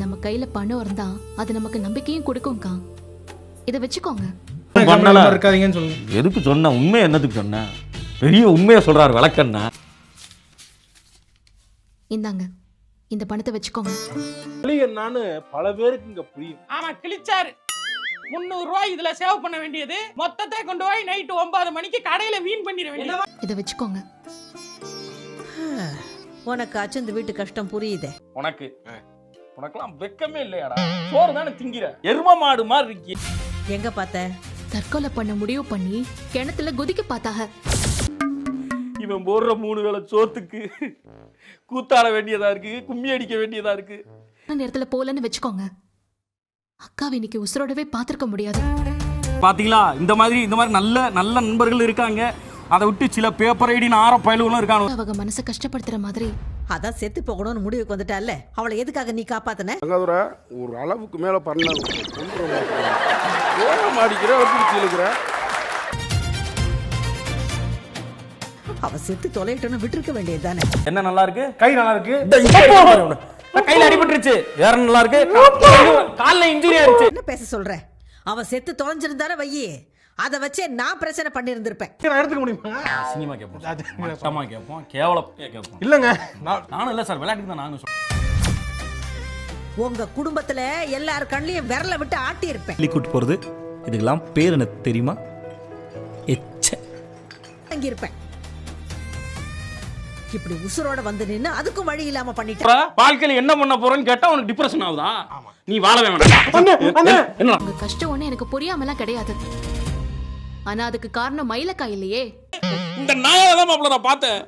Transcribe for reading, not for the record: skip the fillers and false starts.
நம்ம கையில பணம் இருந்தா அது நமக்கு நம்பிக்கையும் கொடுக்கும்க்கா. இதை வச்சுக்கோங்க. இருக்காதீங்கன்னு சொல்லுங்க. எதுக்கு சொன்ன? உண்மையை என்னதுக்கு சொன்ன? பெரிய உண்மையை சொல்றாரு விளக்கண்ணா. இந்தாங்க, இந்த பணத்தை வச்சுக்கோங்க. என்னன்னு பல பேருக்கு இங்க புரியும். ஆமா கிழிச்சாரு. 300 ரூபாய் இதுல சேவ் பண்ண வேண்டியது மொத்தத்தை கொண்டு போய் நைட்டு 9 மணிக்கு கடையில வீண் பண்ணிட வேண்டியது. இதை வச்சுக்கோங்க. உனக்காச்சும் இந்த வீட்டு கஷ்டம் புரியுதே. உனக்கெல்லாம் வெக்கமே இல்லையாடா? சோறு தானே திங்கிற, எரும மாடு மாதிரி இருக்கி. எங்க பார்த்த? தற்கொலை பண்ண முடிவு பண்ணி கிணத்துல குதிக்க பார்த்தாக. இவன் போடுற 3 வேளை சோத்துக்கு கூத்தாட வேண்டியதா இருக்கு, கும்மி அடிக்க வேண்டியதா இருக்கு. நேரத்துல போலன்னு வச்சுக்கோங்க. அக்காவை இன்னைக்கு உசுரோடவே பார்த்திருக்க முடியாது. பாத்தீங்களா, இந்த மாதிரி நல்ல நல்ல நண்பர்கள் இருக்காங்க. அதை விட்டு சில பேப்பர் ஐடி ஆற பயலுகளும் இருக்காங்க. அவங்க மனசை கஷ்டப்படுத்துற மாதிரி. அதான் செத்து போகணும்னு முடிவுக்கு வந்துட்டால, அவளை எதுக்காக நீ காப்பாத்தன? ஒரு அளவுக்கு மேல பண்ணாங்க. மாடிக்கிற இழுக்கிற. அவ செத்து தொலைட்டோன்னு விட்டுருக்க வேண்டியது தானே. என்ன நல்லா இருக்கு? கை நல்லா இருக்கு. கையில அடிபட்டுருச்சு. வேற நல்லா இருக்கு. கால்ல இன்ஜுரி ஆயிருச்சு. என்ன பேச சொல்ற? அவ செத்து தொலைஞ்சிருந்தானே வையி, அதை வச்சே நான் பிரச்சனை பண்ணி இருந்திருப்பேன். நான் எடுத்துக்க முடியுமா? சினிமா கேட்போம், மட்டமா கேட்போம், கேவலம் கேட்போம். இல்லங்க, நானும் இல்ல சார், விளையாட்டுக்கு தான் நானும் உங்க குடும்பத்துல எல்லார் கண்ணிலையும் விரல விட்டு ஆட்டி இருப்பேன். கூட்டு போறது இதுக்கெல்லாம் பேர் என்ன தெரியுமா? இருப்பேன். இப்படி உசுரோட வந்து நின்னு அதுக்கும் வழி இல்லாம பண்ணிட்டேன். வாழ்க்கையில என்ன பண்ண போறேன்னு கேட்டா உனக்கு டிப்ரெஷன் ஆகுதா? நீ வாழவே வேண்டாம். உங்க கஷ்டம் ஒண்ணு எனக்கு புரியாமலாம் கிடையாது. ஆனா அதுக்கு காரணம் மயிலக்கா இல்லையே. இந்த நாயால தான் மாப்பிள்ள நான் பார்த்தேன்.